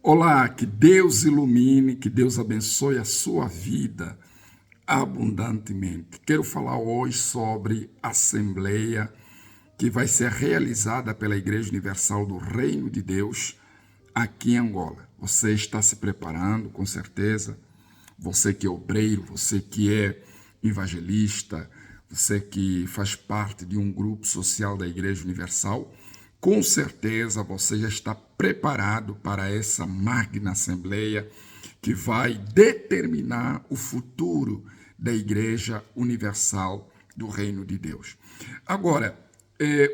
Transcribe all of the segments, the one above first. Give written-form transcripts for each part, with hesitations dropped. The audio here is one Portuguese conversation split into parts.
Olá, que Deus ilumine, que Deus abençoe a sua vida abundantemente. Quero falar hoje sobre a assembleia que vai ser realizada pela Igreja Universal do Reino de Deus aqui em Angola. Você está se preparando, com certeza. Você que é obreiro, você que é evangelista, você que faz parte de um grupo social da Igreja Universal, com certeza você já está preparado para essa magna assembleia que vai determinar o futuro da Igreja Universal do Reino de Deus. Agora,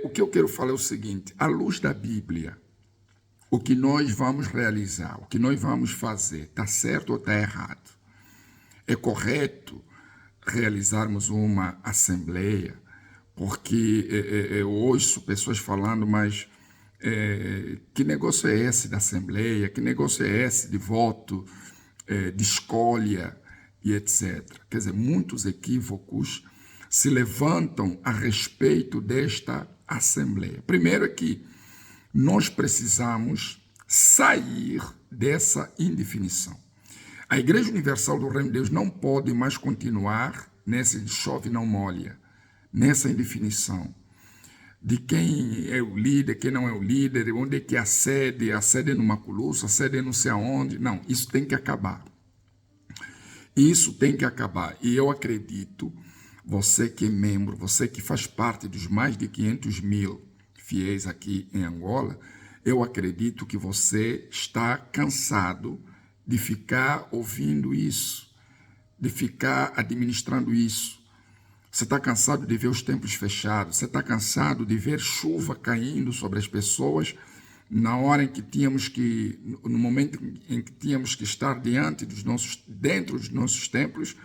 o que eu quero falar é o seguinte: à luz da Bíblia, o que nós vamos realizar, o que nós vamos fazer, está certo ou está errado? É correto realizarmos uma assembleia? Porque eu ouço pessoas falando, mas que negócio é esse da assembleia? Que negócio é esse de voto, de escolha e etc. Quer dizer, muitos equívocos se levantam a respeito desta assembleia. Primeiro é que nós precisamos sair dessa indefinição. A Igreja Universal do Reino de Deus não pode mais continuar nessa de chove não molha, nessa indefinição de quem é o líder, quem não é o líder, onde é que é a sede é no Maculuço, a sede é não sei aonde. Não, isso tem que acabar. Isso tem que acabar. E eu acredito, você que é membro, você que faz parte dos mais de 500 mil fiéis aqui em Angola, eu acredito que você está cansado de ficar ouvindo isso, de ficar administrando isso. Você está cansado de ver os templos fechados, você está cansado de ver chuva caindo sobre as pessoas na hora em que no momento em que tínhamos que estar dentro dos nossos templos,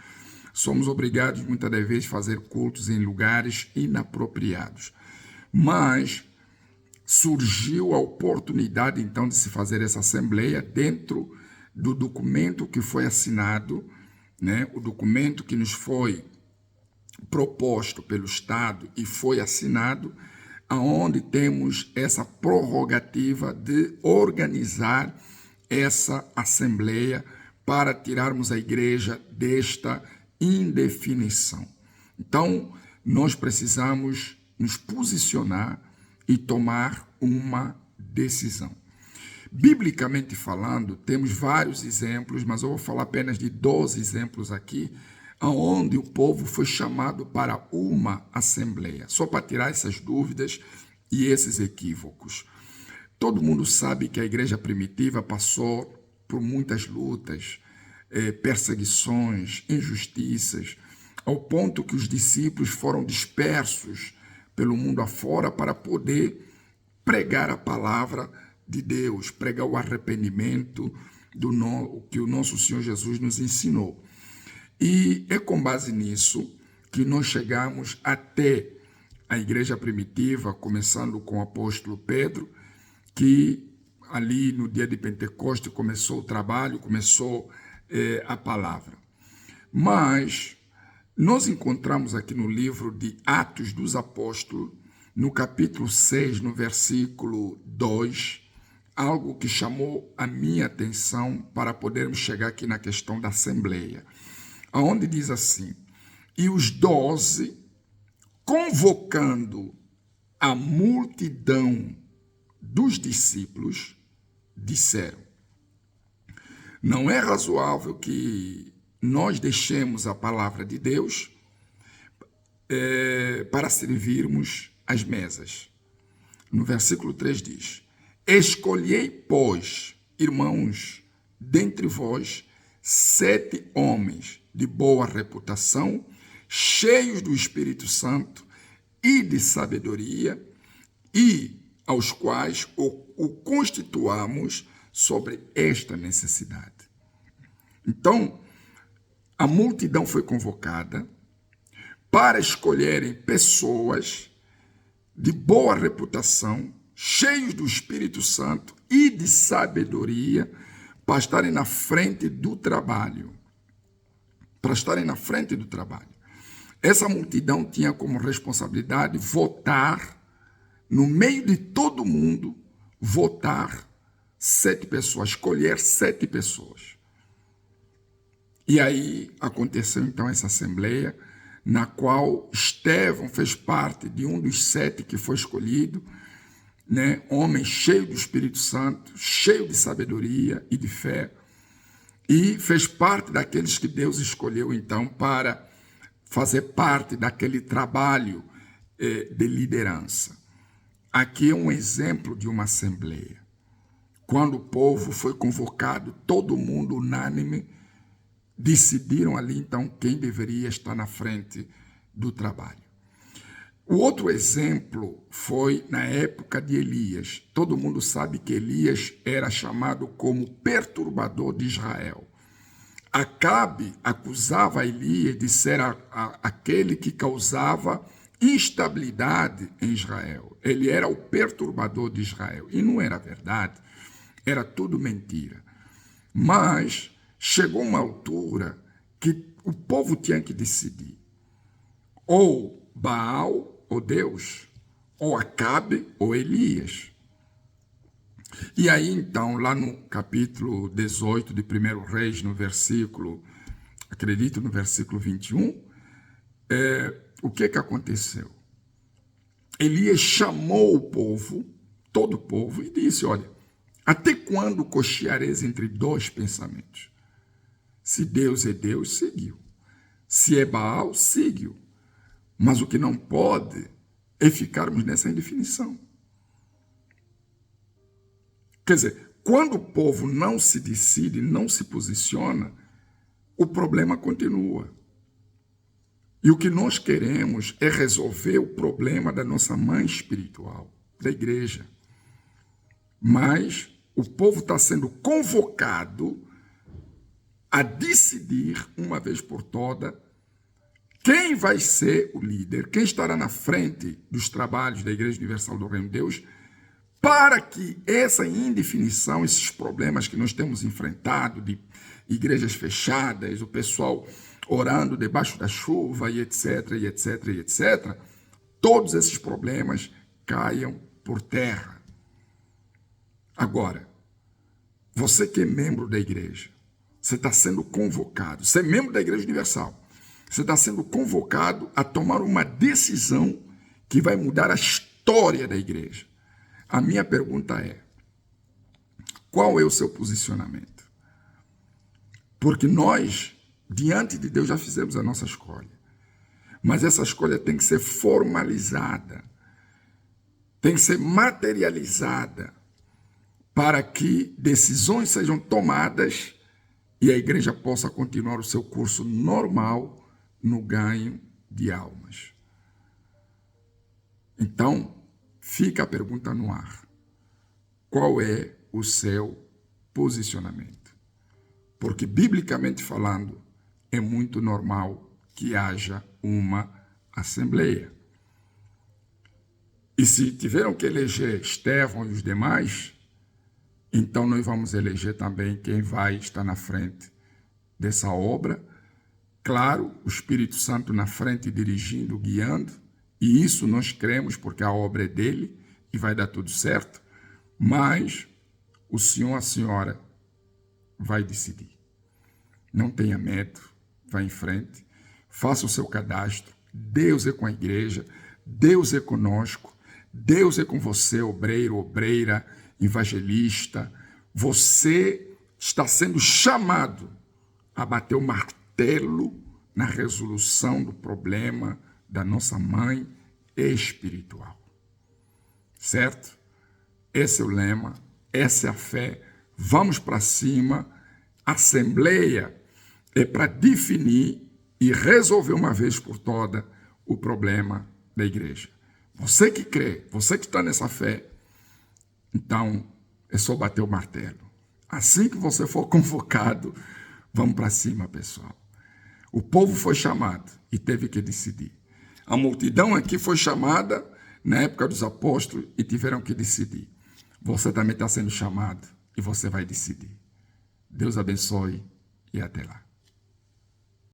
somos obrigados muitas das vezes a fazer cultos em lugares inapropriados. Mas surgiu a oportunidade então de se fazer essa assembleia dentro do documento que foi assinado, né? O documento que nos foi proposto pelo Estado e foi assinado, aonde temos essa prerrogativa de organizar essa assembleia para tirarmos a igreja desta indefinição. Então, nós precisamos nos posicionar e tomar uma decisão. Biblicamente falando, temos vários exemplos, mas eu vou falar apenas de 12 exemplos aqui, onde o povo foi chamado para uma assembleia, só para tirar essas dúvidas e esses equívocos. Todo mundo sabe que a igreja primitiva passou por muitas lutas, perseguições, injustiças, ao ponto que os discípulos foram dispersos pelo mundo afora para poder pregar a palavra de Deus, pregar o arrependimento que o nosso Senhor Jesus nos ensinou. E é com base nisso que nós chegamos até a igreja primitiva, começando com o apóstolo Pedro, que ali no dia de Pentecostes começou o trabalho, começou a palavra. Mas nós encontramos aqui no livro de Atos dos Apóstolos, no capítulo 6, no versículo 2, algo que chamou a minha atenção para podermos chegar aqui na questão da assembleia, onde diz assim: e os 12, convocando a multidão dos discípulos, disseram: não é razoável que nós deixemos a palavra de Deus para servirmos as mesas. No versículo 3 diz: escolhei, pois, irmãos, dentre vós, 7 homens de boa reputação, cheios do Espírito Santo e de sabedoria, e aos quais o constituamos sobre esta necessidade. Então, a multidão foi convocada para escolherem pessoas de boa reputação, cheios do Espírito Santo e de sabedoria, para estarem na frente do trabalho. Para estarem na frente do trabalho. Essa multidão tinha como responsabilidade votar, no meio de todo mundo, votar 7 pessoas, escolher 7 pessoas. E aí aconteceu então essa assembleia, na qual Estevão fez parte de um dos 7 que foi escolhido, né? Homem cheio do Espírito Santo, cheio de sabedoria e de fé, e fez parte daqueles que Deus escolheu então para fazer parte daquele trabalho de liderança. Aqui é um exemplo de uma assembleia. Quando o povo foi convocado, todo mundo unânime, decidiram ali então quem deveria estar na frente do trabalho. O outro exemplo foi na época de Elias. Todo mundo sabe que Elias era chamado como perturbador de Israel. Acabe acusava Elias de ser aquele que causava instabilidade em Israel. Ele era o perturbador de Israel. E não era verdade, era tudo mentira. Mas chegou uma altura que o povo tinha que decidir. Ou Baal, ou Deus, ou Acabe, ou Elias. E aí, então, lá no capítulo 18 de 1 Reis, no versículo, acredito no versículo 21, o que aconteceu? Elias chamou o povo, todo o povo, e disse, olha, até quando cocheareis entre 2 pensamentos? Se Deus é Deus, seguiu. Se é Baal, seguiu. Mas o que não pode é ficarmos nessa indefinição. Quer dizer, quando o povo não se decide, não se posiciona, o problema continua. E o que nós queremos é resolver o problema da nossa mãe espiritual, da igreja. Mas o povo está sendo convocado a decidir, uma vez por todas, quem vai ser o líder, quem estará na frente dos trabalhos da Igreja Universal do Reino de Deus, para que essa indefinição, esses problemas que nós temos enfrentado, de igrejas fechadas, o pessoal orando debaixo da chuva, e etc, e etc, e etc, todos esses problemas caiam por terra. Agora, você que é membro da igreja, você está sendo convocado, você é membro da Igreja Universal, você está sendo convocado a tomar uma decisão que vai mudar a história da igreja. A minha pergunta é, qual é o seu posicionamento? Porque nós, diante de Deus, já fizemos a nossa escolha. Mas essa escolha tem que ser formalizada, tem que ser materializada, para que decisões sejam tomadas e a igreja possa continuar o seu curso normal no ganho de almas. Então, fica a pergunta no ar. Qual é o seu posicionamento? Porque, biblicamente falando, é muito normal que haja uma assembleia. E se tiveram que eleger Estevão e os demais, então nós vamos eleger também quem vai estar na frente dessa obra. Claro, o Espírito Santo na frente, dirigindo, guiando, e isso nós cremos porque a obra é dele e vai dar tudo certo, mas o senhor, a senhora vai decidir. Não tenha medo, vá em frente, faça o seu cadastro. Deus é com a igreja, Deus é conosco, Deus é com você, obreiro, obreira, evangelista. Você está sendo chamado a bater o martelo na resolução do problema da nossa mãe espiritual. Certo? Esse é o lema, essa é a fé. Vamos para cima. Assembleia é para definir e resolver uma vez por todas o problema da igreja. Você que crê, você que está nessa fé, então é só bater o martelo. Assim que você for convocado, vamos para cima, pessoal. O povo foi chamado e teve que decidir. A multidão aqui foi chamada na época dos apóstolos e tiveram que decidir. Você também está sendo chamado e você vai decidir. Deus abençoe e até lá.